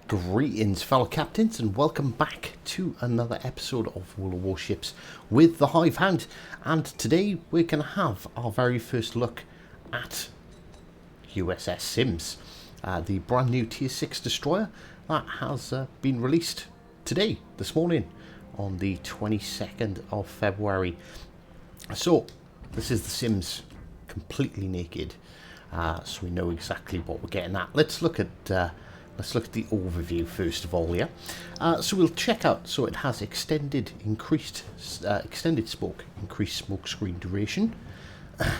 Greetings, fellow captains, and welcome back to another episode of World of Warships with the Hive Hound. And today we're going to have our very first look at USS Sims, the brand new Tier 6 destroyer that has been released today, this morning, on the 22nd of February. So, this is the Sims completely naked, so we know exactly what we're getting at. Let's look at the overview first of all here. So we'll check out, so it has extended smoke, increased smoke screen duration,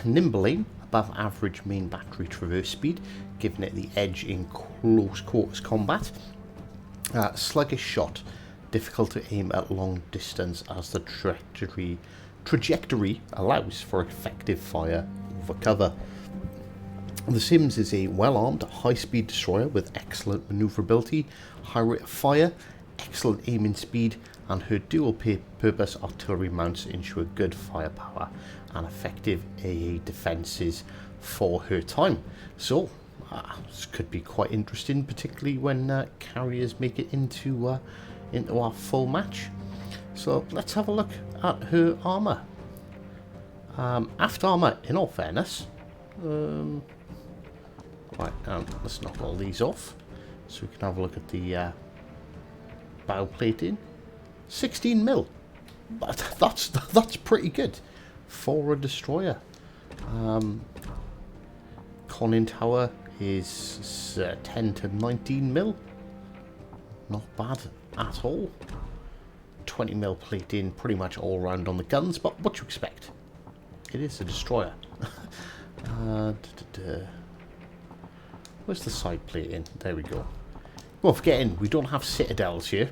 nimble aim, above average main battery traverse speed, giving it the edge in close quarters combat, sluggish shot, difficult to aim at long distance as the trajectory allows for effective fire over cover. The Sims is a well-armed, high-speed destroyer with excellent manoeuvrability, high rate of fire, excellent aiming speed, and her dual-purpose artillery mounts ensure good firepower and effective AA defences for her time. So, this could be quite interesting, particularly when carriers make it into our full match. So, let's have a look at her armour. Aft armour, in all fairness, right, let's knock all these off so we can have a look at the bow plating. 16mm. That's pretty good for a destroyer. Conning tower is 10 to 19mm. Not bad at all. 20mm plating pretty much all around on the guns, but what do you expect? It is a destroyer. Where's the side plating? There we go. Well, forgetting we don't have citadels here,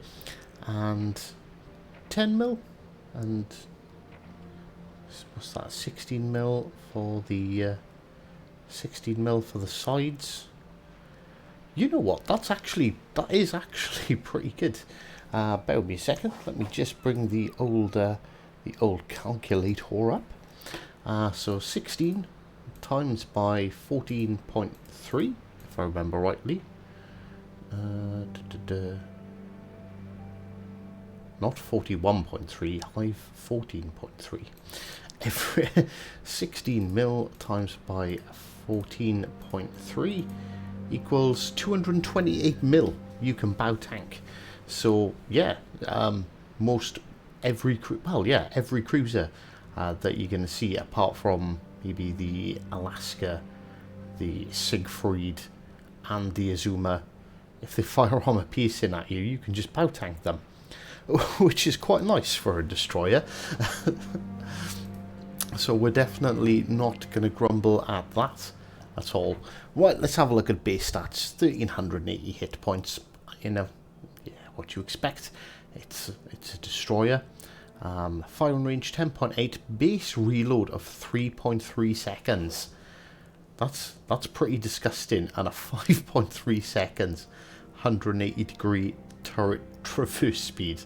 and 10mm, and what's that? 16mm for the 16mm for the sides. You know what? That is actually pretty good. Bear with me a second. Let me just bring the old calculator up. So 16 times by 14.3. If I remember rightly. Not 41.3, Hive 14.3. Every 16mm times by 14.3 equals 228mm you can bow tank. So yeah, every cruiser that you're going to see, apart from maybe the Alaska, the Siegfried, and the Azuma, if they fire armor piercing at you, you can just bow tank them, which is quite nice for a destroyer. So we're definitely not going to grumble at that at all. Right, let's have a look at base stats. 1380 hit points. You know, yeah, what you expect. It's a destroyer. Firing range 10.8, base reload of 3.3 seconds. That's pretty disgusting. And a 5.3 seconds 180 degree turret traverse speed.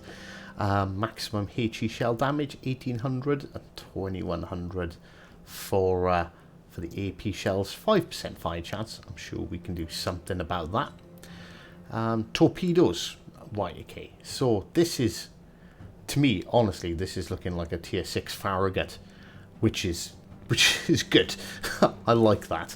Maximum HE shell damage 1800 and 2100 for the AP shells. 5% fire chance. I'm sure we can do something about that. Torpedoes. Right, okay. So this is, to me, honestly, this is looking like a tier 6 Farragut, which is good. I like that.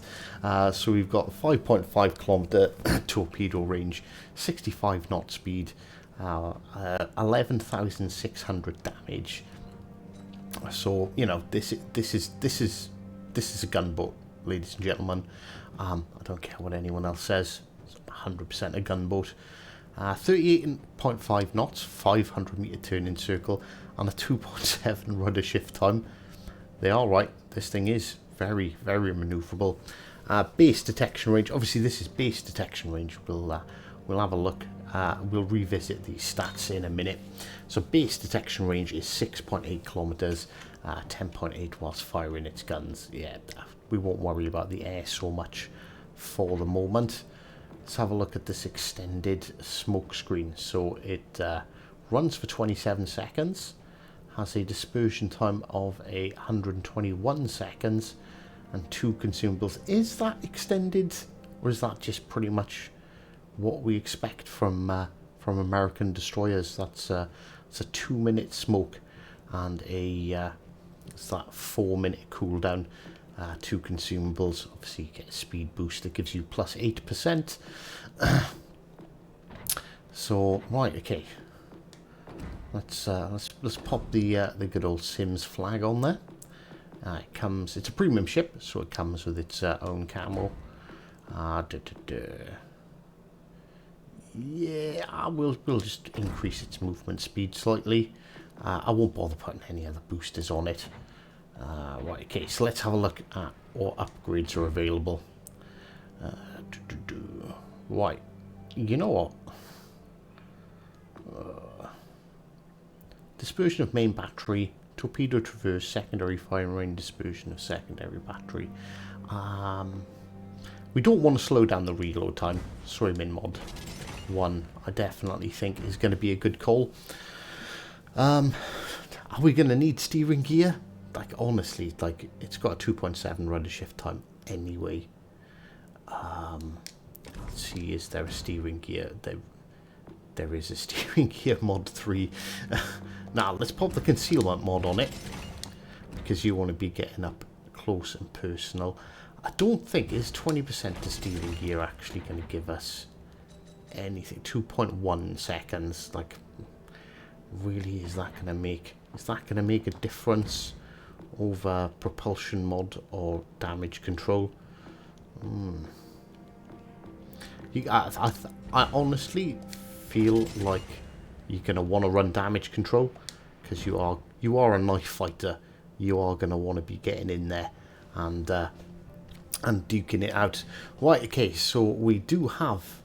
So we've got 5.5 kilometer torpedo range, 65 knot speed, 11,600 damage. So you know, this is a gunboat, ladies and gentlemen. I don't care what anyone else says. It's 100% a gunboat. 38.5 knots, 500 meter turning circle, and a 2.7 rudder shift time. They are right. This thing is very, very maneuverable. Base detection range. Obviously, this is base detection range. We'll have a look. We'll revisit these stats in a minute. So base detection range is 6.8 kilometers, 10.8 whilst firing its guns. Yeah, we won't worry about the air so much for the moment. Let's have a look at this extended smoke screen. So it runs for 27 seconds. Has a dispersion time of 121 seconds and 2 consumables. Is that extended, or is that just pretty much what we expect from American destroyers. It's a 2-minute smoke and it's that 4-minute cooldown. 2 consumables. Obviously, you get a speed boost that gives you plus 8%. So right, okay. Let's pop the good old Sims flag on there. It's a premium ship, so it comes with its own camo. Yeah, we'll just increase its movement speed slightly. I won't bother putting any other boosters on it. Right, okay, so let's have a look at what upgrades are available. Right, you know what? Dispersion of main battery, torpedo traverse, secondary firing range, dispersion of secondary battery. We don't want to slow down the reload time. Sorry, min mod 1, I definitely think is going to be a good call. Are we going to need steering gear? Like, honestly, like, it's got a 2.7 rudder shift time anyway. Let's see, is there a steering gear? There is a steering gear mod 3. Now, let's pop the concealment mod on it, because you want to be getting up close and personal. I don't think, is 20% to steering gear actually going to give us anything? 2.1 seconds, like, really, is that going to make a difference over propulsion mod or damage control? I honestly feel like you're going to want to run damage control, because you are a knife fighter. You are going to want to be getting in there and duking it out. Right, okay, so we do have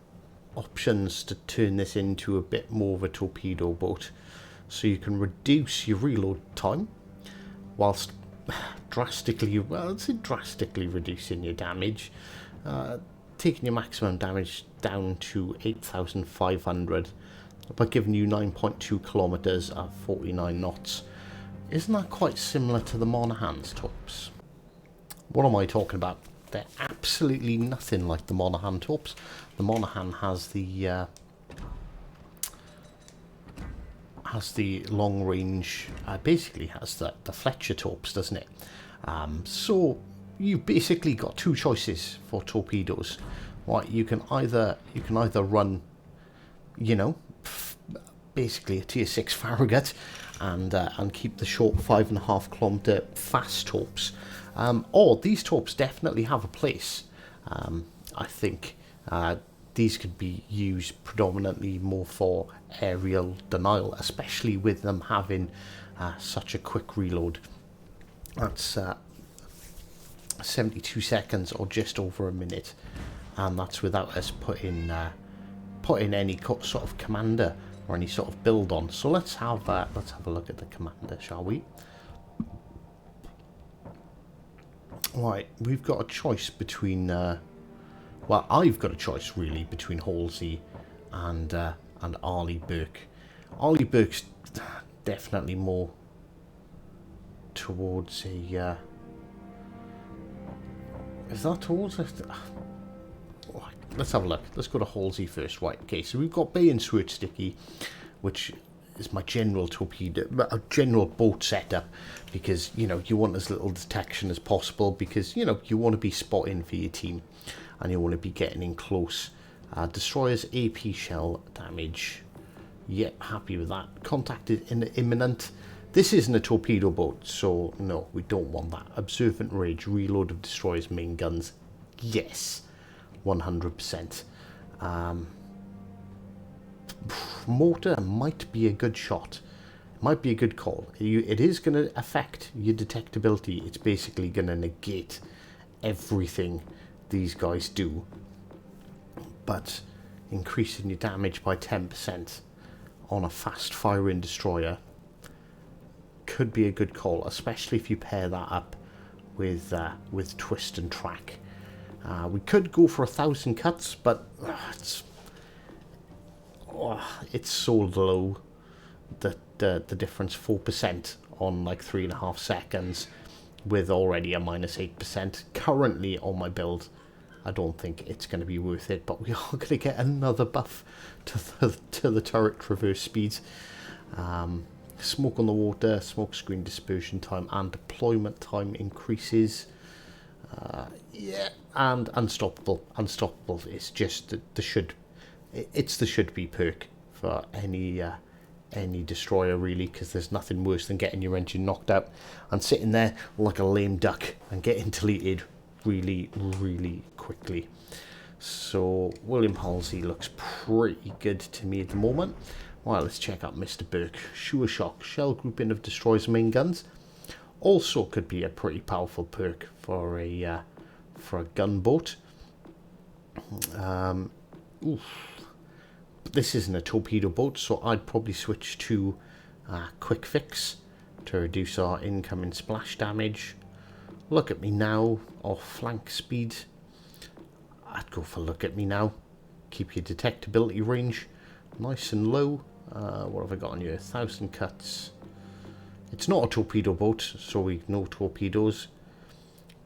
options to turn this into a bit more of a torpedo boat, so you can reduce your reload time whilst drastically reducing your damage, taking your maximum damage down to 8,500, but giving you 9.2 kilometers at 49 knots. Isn't that quite similar to the Monaghan's torps? What am I talking about? They're absolutely nothing like the Monaghan torps. The Monaghan has the long range, basically has the Fletcher torps, doesn't it? So you've basically got 2 choices for torpedoes. Right, you can either run, you know, basically a tier 6 Farragut and keep the short 5.5 kilometer fast torps, or these torps definitely have a place. I think these could be used predominantly more for aerial denial, especially with them having such a quick reload. That's 72 seconds or just over a minute, and that's without us putting any sort of commander or any sort of build on. So let's have a look at the commander, shall we? Right, we've got a choice between well, I've got a choice really between Halsey and Arleigh Burke. Arleigh Burke's definitely more towards a is that towards a let's have a look. Let's go to Halsey first. Right, okay, so we've got Bay and Sword Sticky, which is my general torpedo, a general boat setup, because, you know, you want as little detection as possible, because, you know, you want to be spotting for your team and you want to be getting in close. Destroyers AP shell damage. Yep, happy with that. Contact is imminent. This isn't a torpedo boat, so no, we don't want that. Observant Rage, reload of destroyers main guns. Yes, 100%. Mortar might be a good shot. Might be a good call. It is going to affect your detectability. It's basically going to negate everything these guys do. But increasing your damage by 10% on a fast firing destroyer could be a good call, especially if you pair that up with twist and track. We could go for 1,000 cuts, but it's so low that the difference 4% on like 3.5 seconds with already a -8% currently on my build I don't think it's going to be worth it, but we are going to get another buff to the turret traverse speeds. Smoke on the water, smoke screen dispersion time and deployment time increases. Yeah, and unstoppable. Unstoppable is just the should. It's the should be perk for any destroyer really, because there's nothing worse than getting your engine knocked out and sitting there like a lame duck and getting deleted really, really quickly. So William Halsey looks pretty good to me at the moment. Well, let's check out Mr. Burke. Sure shock, shell grouping of destroyers main guns. Also could be a pretty powerful perk for a gunboat. This isn't a torpedo boat, so I'd probably switch to quick fix to reduce our incoming splash damage. Look at me now, or flank speed. I'd go for look at me now. Keep your detectability range nice and low. What have I got on here? 1,000 cuts. It's not a torpedo boat, so we ignore torpedoes.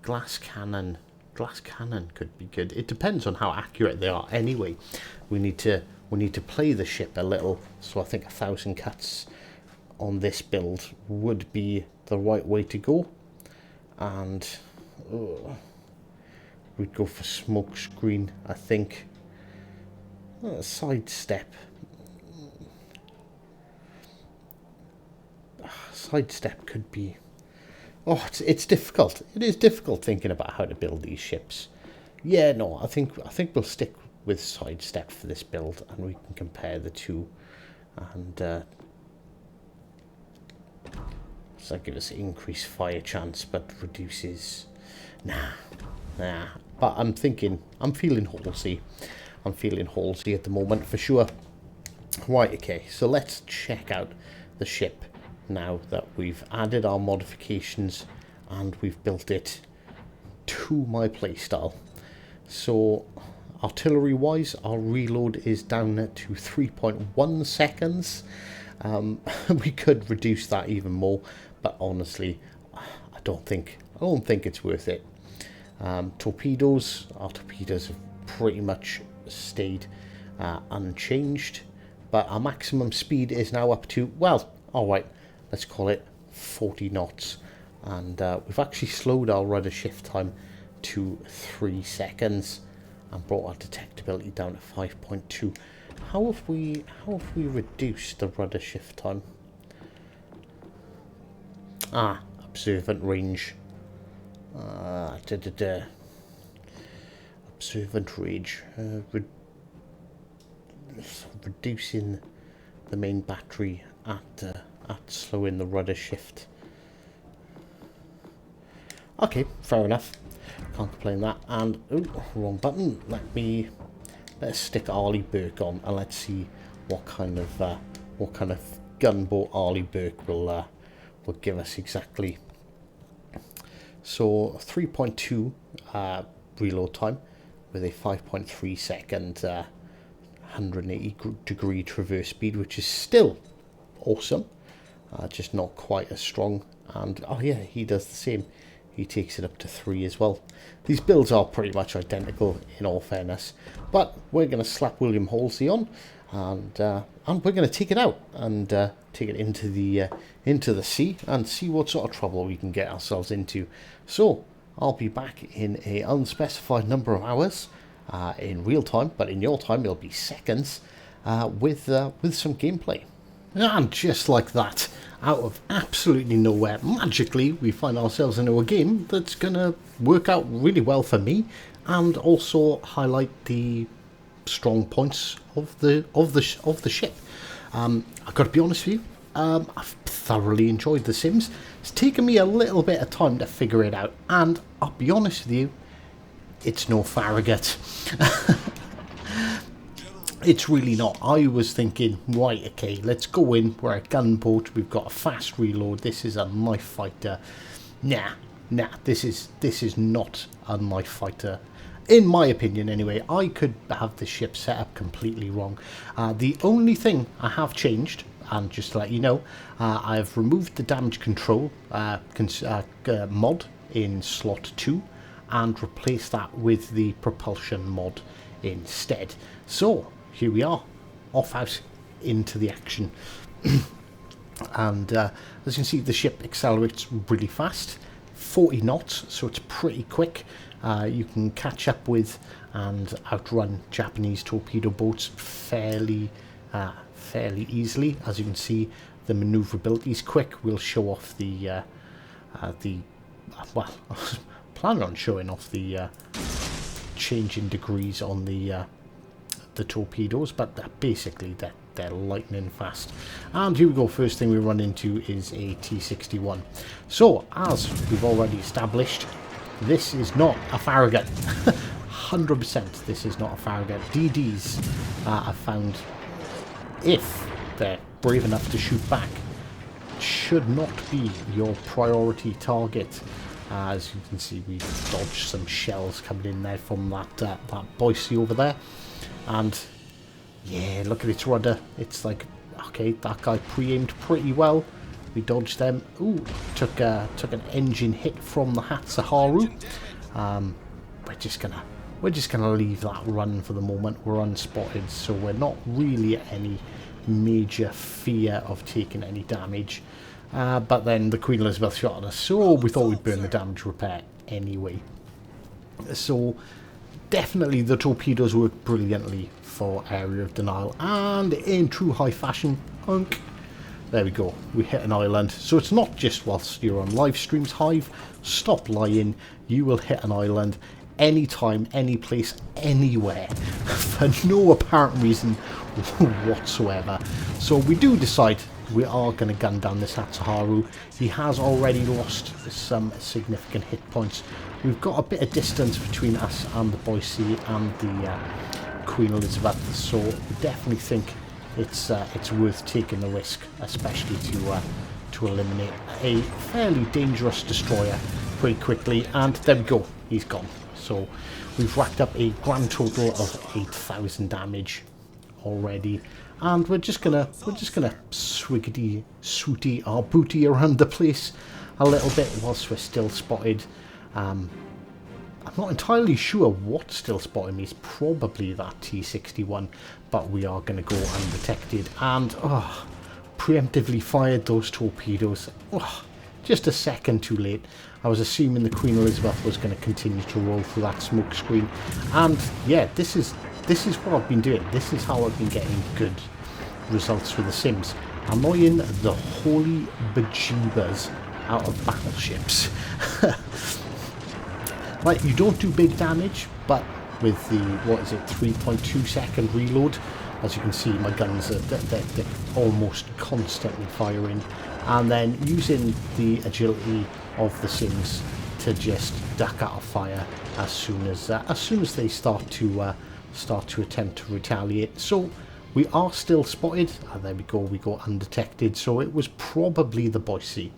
Glass cannon. Glass cannon could be good. It depends on how accurate they are. Anyway, we need to play the ship a little. So I think 1,000 cuts on this build would be the right way to go. And we'd go for smoke screen, I think. Sidestep. Sidestep could be... Oh, it's difficult. It is difficult thinking about how to build these ships. Yeah, no, I think we'll stick with sidestep for this build, and we can compare the two. And does that give us increased fire chance, but reduces? Nah. But I'm feeling Halsey. I'm feeling Halsey at the moment for sure. Right, okay, so let's check out the ship now that we've added our modifications and we've built it to my playstyle. So artillery wise, our reload is down to 3.1 seconds. We could reduce that even more, but honestly I don't think it's worth it. Torpedoes, our torpedoes have pretty much stayed unchanged, but our maximum speed is now up to, well, alright, let's call it 40 knots, and we've actually slowed our rudder shift time to 3 seconds and brought our detectability down to 5.2. How have we reduced the rudder shift time? Observant range. Observant range. Reducing the main battery at slowing the rudder shift. Okay, fair enough. Can't complain that. And wrong button. Let's stick Arleigh Burke on, and let's see what kind of gunboat Arleigh Burke will give us exactly. So 3.2 reload time with a 5.3 second 180 degree traverse speed, which is still awesome, just not quite as strong. And oh yeah, he does the same. He takes it up to 3 as well. These builds are pretty much identical in all fairness, but we're going to slap William Halsey on, and we're going to take it out and take it into the sea and see what sort of trouble we can get ourselves into. So I'll be back in a unspecified number of hours in real time, but in your time it'll be seconds, with some gameplay. And just like that, out of absolutely nowhere, magically we find ourselves into a game that's gonna work out really well for me, and also highlight the strong points of the ship. I've got to be honest with you, I've thoroughly enjoyed The Sims. It's taken me a little bit of time to figure it out, and I'll be honest with you, it's no Farragut. It's really not. I was thinking, right, okay, let's go in. We're a gunboat. We've got a fast reload. This is a knife fighter. Nah. This is not a knife fighter. In my opinion, anyway. I could have the ship set up completely wrong. The only thing I have changed, and just to let you know, I've removed the damage control mod in slot 2. and replace that with the propulsion mod instead. So here we are, off out into the action. And as you can see, the ship accelerates really fast, 40 knots, so it's pretty quick. You can catch up with and outrun Japanese torpedo boats fairly easily. As you can see, the maneuverability is quick. We'll show off the well, I was planning on showing off the changing degrees on the torpedoes, but basically they're lightning fast. And here we go, first thing we run into is a T-61. So, as we've already established, this is not a Farragut. 100% this is not a Farragut. DDs are found, if they're brave enough to shoot back, should not be your priority target. As you can see, we dodged some shells coming in there from that Boise over there. And yeah, look at its rudder. It's like, okay, that guy pre-aimed pretty well. We dodged them. Ooh, took an engine hit from the Hatsuharu. We're just gonna leave that run for the moment. We're unspotted, so we're not really at any major fear of taking any damage. But then the Queen Elizabeth shot at us, so we thought we'd burn the damage repair anyway. So definitely the torpedoes work brilliantly for area of denial, and in true high fashion, punk. There we go, we hit an island. So it's not just whilst you're on live streams, Hive, stop lying, you will hit an island anytime, any place, anywhere, for no apparent reason whatsoever. So we do decide we are going to gun down this Hatsuharu. He has already lost some significant hit points. We've got a bit of distance between us and the Boise and the Queen Elizabeth, so we definitely think it's worth taking the risk, especially to eliminate a fairly dangerous destroyer pretty quickly. And there we go, he's gone. So we've racked up a grand total of 8,000 damage already, and we're just gonna swiggity swooty our booty around the place a little bit whilst we're still spotted. I'm not entirely sure what's still spotting me. It's probably that T-61, but we are going to go undetected. And preemptively fired those torpedoes. Just a second too late. I was assuming the Queen Elizabeth was going to continue to roll through that smoke screen. And yeah, this is what I've been doing. This is how I've been getting good results with the Sims. Annoying the holy bejeebers out of battleships. Right, you don't do big damage, but with the, 3.2 second reload, as you can see, my guns are they're almost constantly firing, and then using the agility of the Sims to just duck out of fire as soon as they start to attempt to retaliate. So we are still spotted, and there we go undetected. So it was probably the Boise.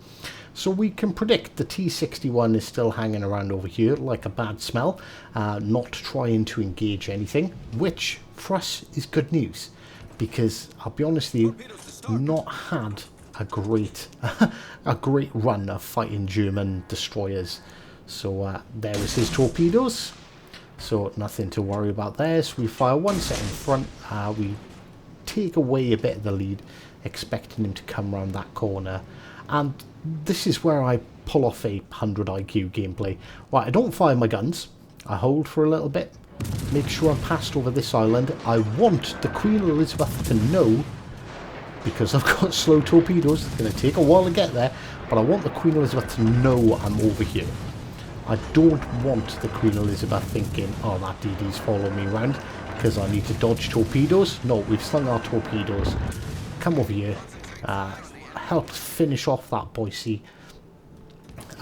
So we can predict the T-61 is still hanging around over here like a bad smell, not trying to engage anything, which for us is good news, because I'll be honest with you, not had a great run of fighting German destroyers. So there is his torpedoes, so nothing to worry about there. So we fire one set in front, we take away a bit of the lead, expecting him to come around that corner. And this is where I pull off a 100 IQ gameplay. Right, I don't fire my guns. I hold for a little bit. Make sure I'm passed over this island. I want the Queen Elizabeth to know, because I've got slow torpedoes, it's going to take a while to get there, but I want the Queen Elizabeth to know I'm over here. I don't want the Queen Elizabeth thinking, oh, that DD's following me around because I need to dodge torpedoes. No, we've slung our torpedoes. Come over here. Helped finish off that Boise,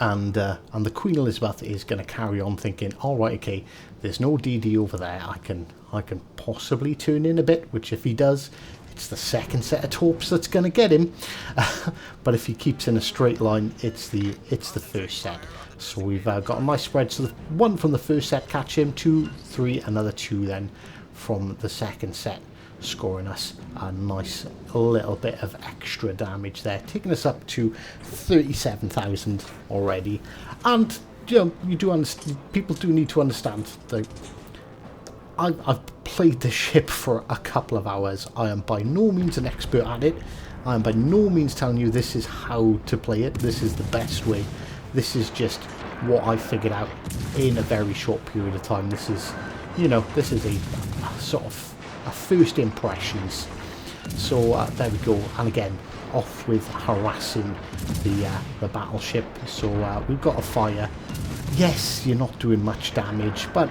and the Queen Elizabeth is going to carry on thinking, all right, okay, there's no DD over there. I can possibly turn in a bit, which if he does, it's the second set of torps that's going to get him. But if he keeps in a straight line, it's the first set. So we've got a nice spread. So the one from the first set catch him, 2, 3, another 2 then from the second set, scoring us a nice little bit of extra damage there, taking us up to 37,000 already. And you know, you do understand, people do need to understand that I've played this ship for a couple of hours. I am by no means an expert at it. I am by no means telling you this is how to play it. This is the best way. This is just what I figured out in a very short period of time. This is, you know, this is a sort of a first impressions. So there we go. And again, off with harassing the battleship. So we've got a fire. Yes, you're not doing much damage, but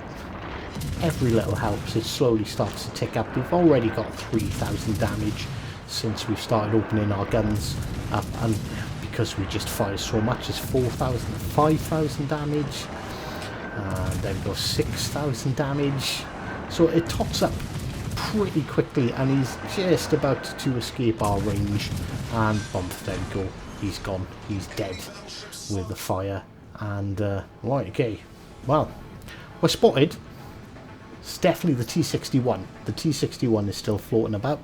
every little helps. It slowly starts to tick up. We've already got 3,000 damage since we started opening our guns up, and because we just fire so much, it's 4,000, 5,000 damage. And then we go 6,000 damage. So it tots up pretty quickly, and he's just about to escape our range. And boom, there we go. He's gone. He's dead with the fire. And right, okay. Well, we're spotted. It's definitely the T-61. The T-61 is still floating about.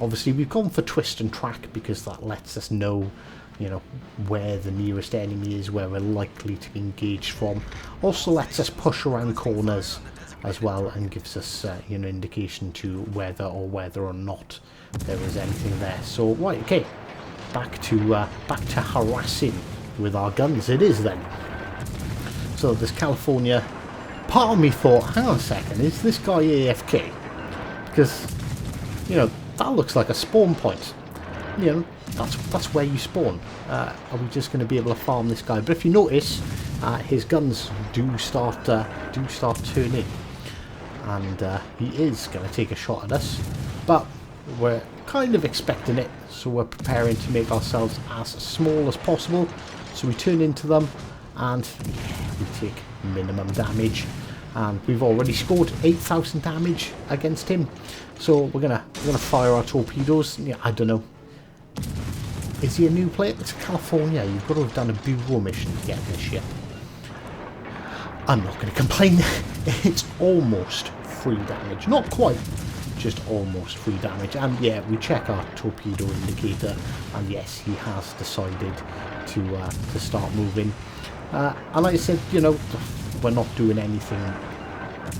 Obviously, we've gone for twist and track because that lets us know, you know, where the nearest enemy is, where we're likely to be engaged from. Also lets us push around corners as well, and gives us, you know, indication to whether or not there is anything there. So, right, okay, back to harassing with our guns. It is then. So this California. Part of me thought, hang on a second, is this guy AFK? Because, you know, that looks like a spawn point. You know, that's where you spawn. Are we just going to be able to farm this guy? But if you notice, his guns do start turning, and he is going to take a shot at us. But we're kind of expecting it, so we're preparing to make ourselves as small as possible. So we turn into them, and yeah, we take minimum damage. And we've already scored 8,000 damage against him. So we're gonna fire our torpedoes. Yeah, I don't know. Is he a new player? It's California. You've got to have done a bureau mission to get this ship. I'm not going to complain. It's almost free damage. Not quite, just almost free damage. And yeah, we check our torpedo indicator, and yes, he has decided to start moving. And like I said, you know, we're not doing anything.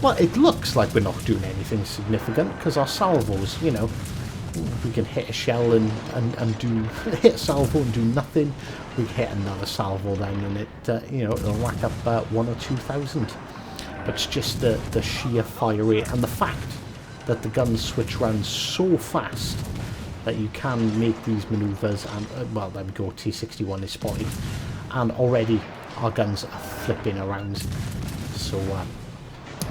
Well, it looks like we're not doing anything significant because our salvos, you know, we can hit a shell and do hit a salvo and do nothing. We can hit another salvo then, and it you know, it'll rack up 1,000 or 2,000. But it's just the sheer fire rate and the fact that the guns switch around so fast that you can make these manoeuvres. And well, there we go. T-61 is spotted, and already our guns are flipping around. So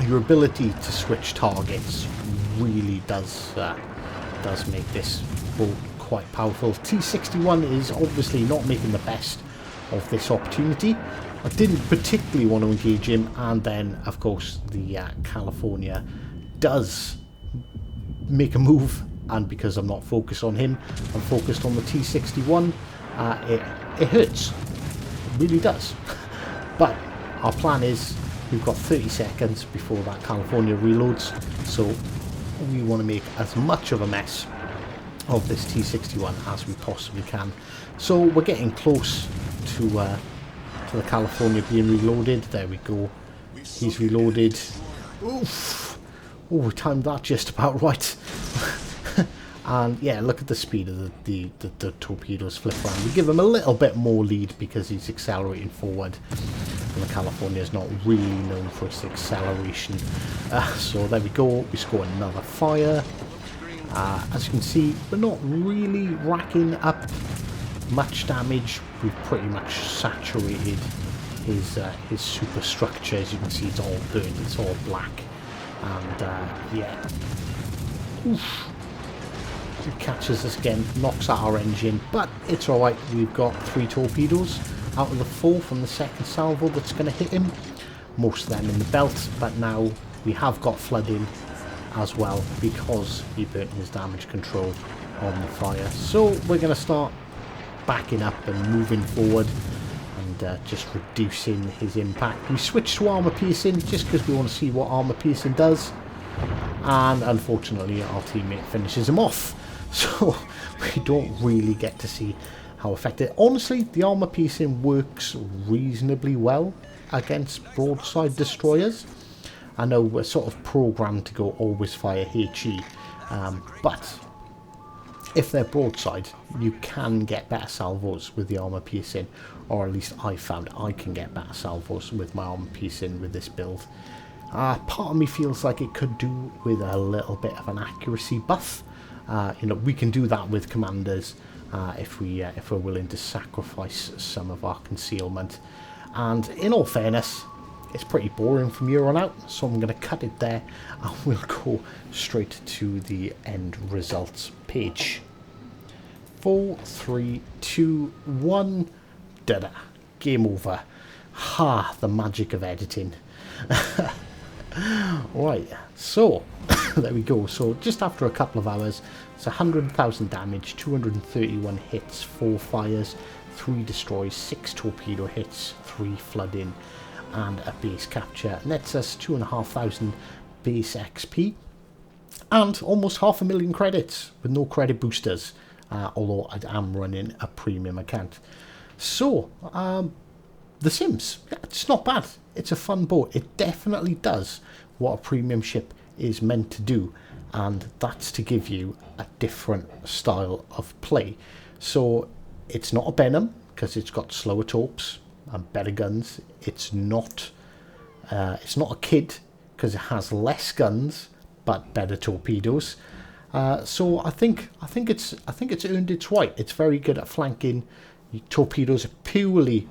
your ability to switch targets really does make this boat quite powerful. T-61 is obviously not making the best of this opportunity. I didn't particularly want to engage him, and then of course the California does make a move, and because I'm not focused on him, I'm focused on the T-61. It hurts, it really does. But our plan is, we've got 30 seconds before that California reloads, so we want to make as much of a mess of this T-61 as we possibly can. So we're getting close to the California being reloaded. There we go. He's reloaded. Oof! Oh, we timed that just about right. And yeah, look at the speed of the torpedoes flip around. We give him a little bit more lead because he's accelerating forward. And the California is not really known for its acceleration. So there we go. We score another fire. As you can see, we're not really racking up much damage. We've pretty much saturated his superstructure. As you can see, it's all burned. It's all black. And yeah. Oof. It catches us again, knocks out our engine, but it's alright. We've got 3 torpedoes out of the 4 from the second salvo that's going to hit him. Most of them in the belt, but now we have got flooding as well because he burnt his damage control on the fire. So we're going to start backing up and moving forward and just reducing his impact. We switched to armor piercing just because we want to see what armor piercing does, and unfortunately our teammate finishes him off. So we don't really get to see how effective. Honestly, the armor piercing works reasonably well. against broadside destroyers. I know we're sort of programmed to go always fire HE, but if they're broadside, you can get better salvos with the armor piercing, or at least I found I can get better salvos with my armor piercing with this build. Part of me feels like it could do with a little bit of an accuracy buff. You know, we can do that with commanders if we're willing to sacrifice some of our concealment. And in all fairness, it's pretty boring from here on out, so I'm going to cut it there and we'll go straight to the end results page. 4, 3, 2, 1, da-da, game over. Ha, the magic of editing. Right, so there we go. So just after a couple of hours, it's 100,000 damage, 231 hits, 4 fires, 3 destroys, 6 torpedo hits, 3 flooding, and a base capture. Nets us 2,500 base XP and almost 500,000 credits with no credit boosters, although I am running a premium account. So the Sims, yeah, it's not bad. It's a fun boat. It definitely does what a premium ship is meant to do, and that's to give you a different style of play. So it's not a Benham because it's got slower torps and better guns. It's not a Kid because it has less guns but better torpedoes. So I think it's earned its right. It's very good at flanking. Torpedoes are purely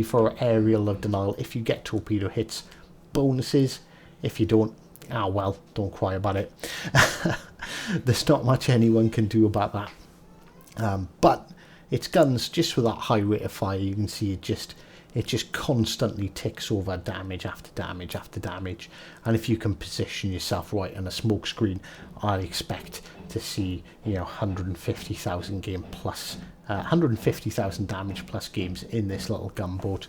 for aerial of denial. If you get torpedo hits, bonuses. If you don't, well, don't cry about it. There's not much anyone can do about that. But its guns, just with that high rate of fire, you can see it just constantly ticks over damage after damage after damage. And if you can position yourself right on a smoke screen, I expect to see, you know, 150,000 game plus, 150,000 damage plus games in this little gunboat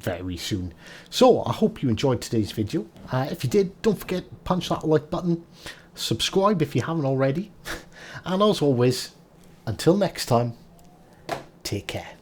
very soon. So I hope you enjoyed today's video. If you did, don't forget to punch that like button, subscribe if you haven't already, and as always, until next time, take care.